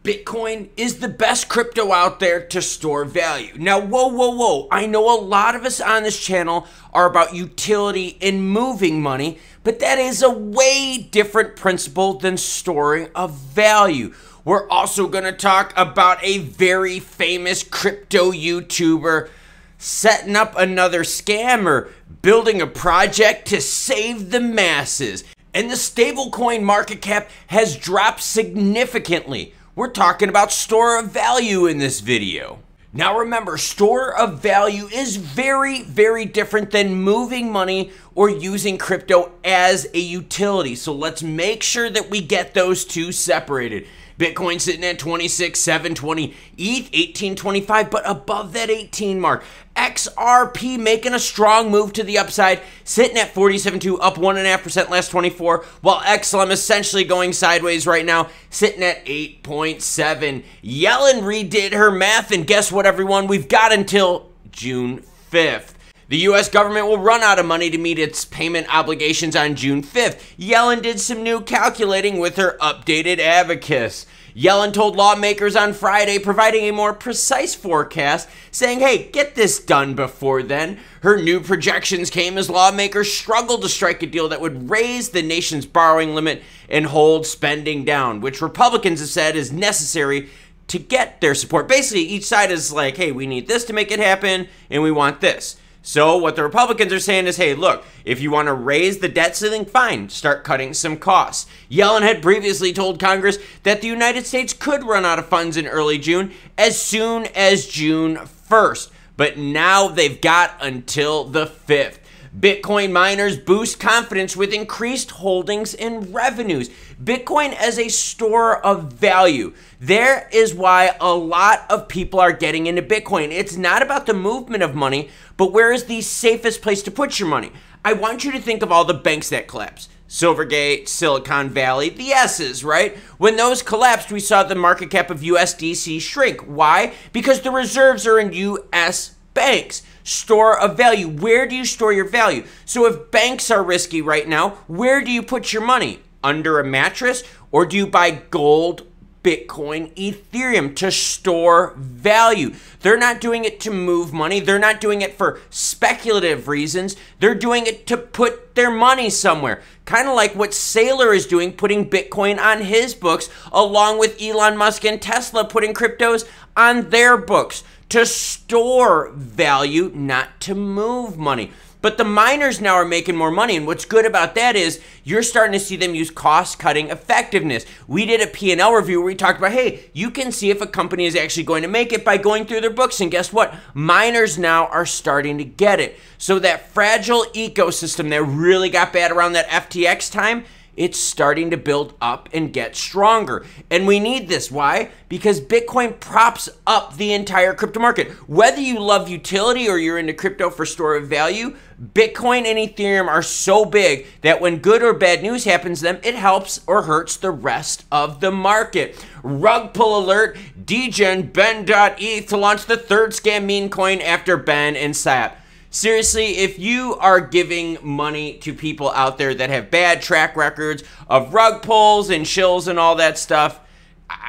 Bitcoin is the best crypto out there to store value. Now, whoa. I know a lot of us on this channel are about utility and moving money, but that is a way different principle than storing a value. We're also going to talk about a very famous crypto YouTuber setting up another scam or building a project to save the masses. And the stablecoin market cap has dropped significantly. We're talking about store of value in this video. Now remember, store of value is very, very different than moving money or using crypto as a utility. So let's make sure that we get those two separated. Bitcoin sitting at 26,720, ETH 1825, but above that 18 mark. XRP making a strong move to the upside, sitting at 47.2, up 1.5% last 24, while XLM essentially going sideways right now, sitting at 8.7. Yellen redid her math, and guess what, everyone? We've got until June 5th. The U.S. government will run out of money to meet its payment obligations on June 5th. Yellen did some new calculating with her updated AVAX. Yellen told lawmakers on Friday, providing a more precise forecast, saying, hey, get this done before then. Her new projections came as lawmakers struggled to strike a deal that would raise the nation's borrowing limit and hold spending down, which Republicans have said is necessary to get their support. Basically, each side is like, hey, we need this to make it happen, and we want this. So what the Republicans are saying is, hey, look, if you want to raise the debt ceiling, fine, start cutting some costs. Yellen had previously told Congress that the United States could run out of funds in early June as soon as June 1st. But now they've got until the 5th. Bitcoin miners boost confidence with increased holdings and revenues. Bitcoin as a store of value. There is why a lot of people are getting into Bitcoin. It's not about the movement of money, but where is the safest place to put your money? I want you to think of all the banks that collapsed. Silvergate, Silicon Valley, the S's, right? When those collapsed, we saw the market cap of USDC shrink. Why? Because the reserves are in US banks. Store of value. Where do you store your value? So if banks are risky right now, where do you put your money? Under a mattress? Or do you buy gold, Bitcoin, Ethereum to store value? They're not doing it to move money. They're not doing it for speculative reasons. They're doing it to put their money somewhere. Kind of like what Saylor is doing, putting Bitcoin on his books, along with Elon Musk and Tesla putting cryptos on their books. To store value, not to move money. But the miners now are making more money, and what's good about that is you're starting to see them use cost-cutting effectiveness. We did a P&L review where we talked about, hey, you can see if a company is actually going to make it by going through their books, and guess what? Miners now are starting to get it. So that fragile ecosystem that really got bad around that FTX time, it's starting to build up and get stronger. And we need this. Why? Because Bitcoin props up the entire crypto market. Whether you love utility or you're into crypto for store of value, Bitcoin and Ethereum are so big that when good or bad news happens to them, it helps or hurts the rest of the market. Rug pull alert, Degen Ben.eth to launch the third scam meme coin after Ben and Sap. Seriously, if you are giving money to people out there that have bad track records of rug pulls and shills and all that stuff,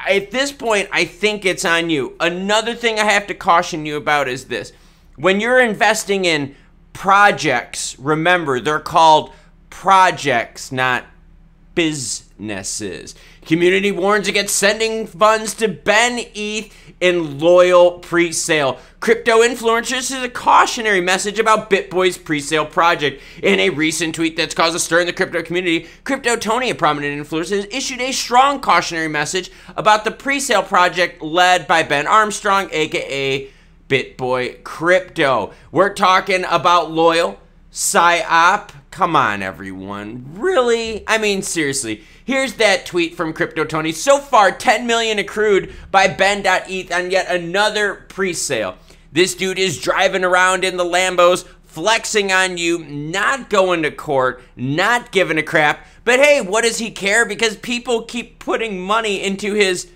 at this point, I think it's on you. Another thing I have to caution you about is this. When you're investing in projects, remember, they're called projects, not businesses. Community warns against sending funds to Ben ETH in loyal pre-sale. Crypto influencers is a cautionary message about BitBoy's pre-sale project. In a recent tweet that's caused a stir in the crypto community, Crypto Tony, a prominent influencer, has issued a strong cautionary message about the pre-sale project led by Ben Armstrong, aka BitBoy Crypto. We're talking about loyal, PSYOP. Come on, everyone. Really? I mean, seriously. Here's that tweet from Crypto Tony. So far, 10 million accrued by Ben.eth on yet another pre-sale. This dude is driving around in the Lambos, flexing on you, not going to court, not giving a crap. But hey, what does he care? Because people keep putting money into his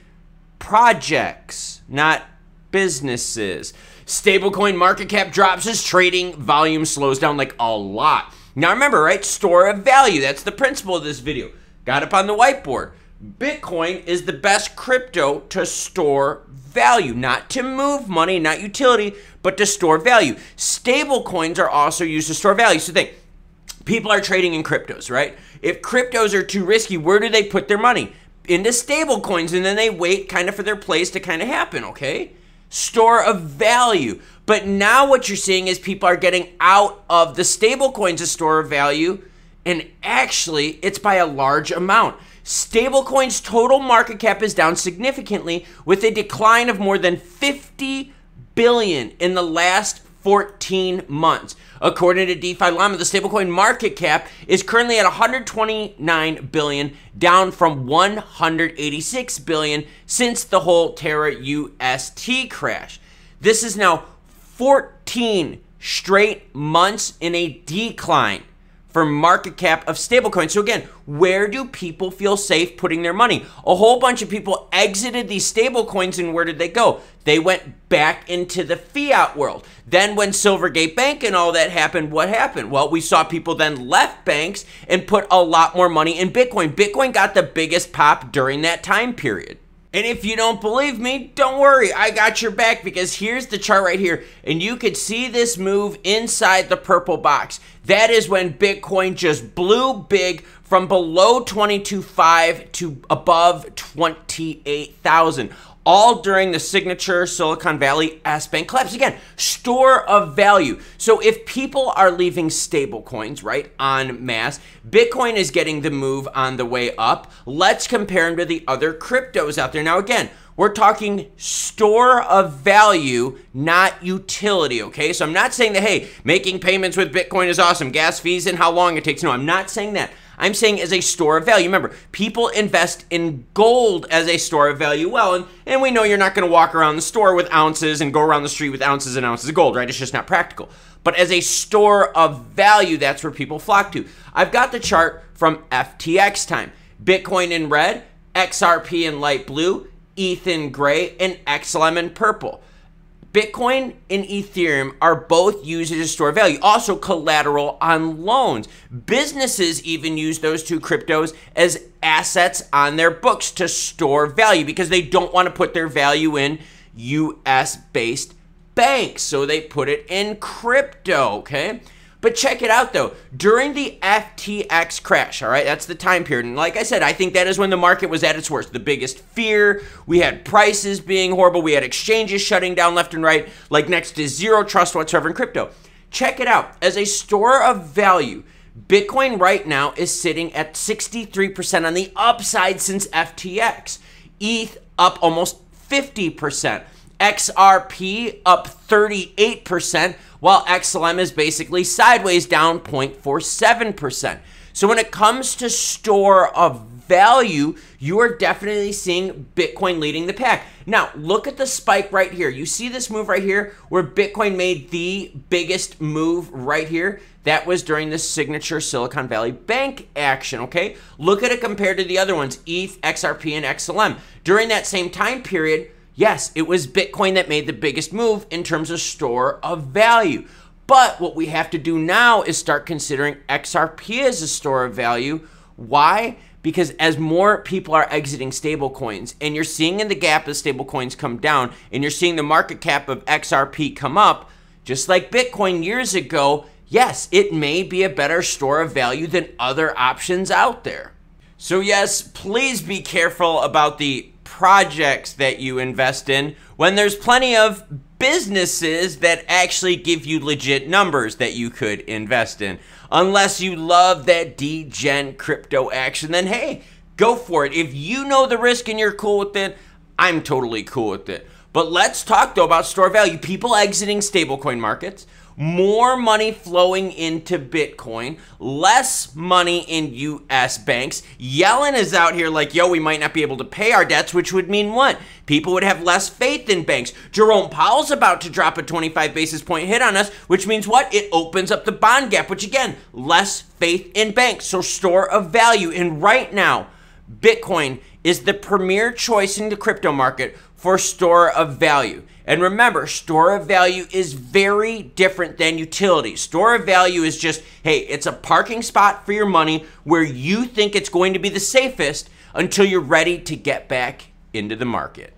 projects, not businesses. Stablecoin market cap drops as trading volume slows down like a lot. Now remember, right? Store of value. That's the principle of this video. Got up on the whiteboard. Bitcoin is the best crypto to store value, not to move money, not utility, but to store value. Stable coins are also used to store value. So think, people are trading in cryptos, right? If cryptos are too risky, where do they put their money? Into stable coins, and then they wait kind of for their plays to kind of happen, okay? Store of value. But now what you're seeing is people are getting out of the stable coins as store of value, and actually it's by a large amount. Stablecoins' total market cap is down significantly, with a decline of more than 50 billion in the last 14 months. According to DeFi Llama, the stablecoin market cap is currently at 129 billion, down from 186 billion since the whole Terra UST crash. This is now 14 straight months in a decline for market cap of stablecoins. So again, where do people feel safe putting their money? A whole bunch of people exited these stablecoins, and where did they go? They went back into the fiat world. Then when Silvergate Bank and all that happened, what happened? Well, we saw people then left banks and put a lot more money in Bitcoin. Bitcoin got the biggest pop during that time period. And if you don't believe me, don't worry, I got your back, because here's the chart right here, and you could see this move inside the purple box. That is when Bitcoin just blew big from below 22.5 to above 28,000. All during the signature Silicon Valley S-Bank collapse. Again, store of value. So if people are leaving stable coins, right, en masse, Bitcoin is getting the move on the way up. Let's compare them to the other cryptos out there. Now, again, we're talking store of value, not utility, okay? So I'm not saying that, hey, making payments with Bitcoin is awesome, gas fees and how long it takes. No, I'm not saying that. I'm saying as a store of value. Remember, people invest in gold as a store of value. Well, and we know you're not going to walk around the store with ounces and go around the street with ounces and ounces of gold, right? It's just not practical. But as a store of value, that's where people flock to. I've got the chart from FTX time. Bitcoin in red, XRP in light blue, ETH in gray, and XLM in purple. Bitcoin and Ethereum are both used as a store of value, also collateral on loans. Businesses even use those two cryptos as assets on their books to store value because they don't want to put their value in US-based banks, so they put it in crypto, okay? But check it out though, during the FTX crash, all right, that's the time period. And like I said, I think that is when the market was at its worst. The biggest fear, we had prices being horrible, we had exchanges shutting down left and right, like next to zero trust whatsoever in crypto. Check it out, as a store of value, Bitcoin right now is sitting at 63% on the upside since FTX. ETH up almost 50%. XRP up 38%, while XLM is basically sideways down 0.47%. So when it comes to store of value, you are definitely seeing Bitcoin leading the pack. Now, look at the spike right here. You see this move right here where Bitcoin made the biggest move right here? That was during the signature Silicon Valley Bank action, okay? Look at it compared to the other ones, ETH, XRP, and XLM. During that same time period, yes, it was Bitcoin that made the biggest move in terms of store of value. But what we have to do now is start considering XRP as a store of value. Why? Because as more people are exiting stablecoins, and you're seeing in the gap as stablecoins come down, and you're seeing the market cap of XRP come up, just like Bitcoin years ago, yes, it may be a better store of value than other options out there. So yes, please be careful about the projects that you invest in when there's plenty of businesses that actually give you legit numbers that you could invest in. Unless you love that degen crypto action, then hey, go for it. If you know the risk and you're cool with it, I'm totally cool with it. But let's talk though about store value. People exiting stablecoin markets, more money flowing into Bitcoin, less money in US banks. Yellen is out here like, yo, we might not be able to pay our debts, which would mean what? People would have less faith in banks. Jerome Powell's about to drop a 25 basis point hit on us, which means what? It opens up the bond gap, which again, less faith in banks. So store of value. And right now, Bitcoin is the premier choice in the crypto market for store of value. And remember, store of value is very different than utility. Store of value is just, hey, it's a parking spot for your money where you think it's going to be the safest until you're ready to get back into the market.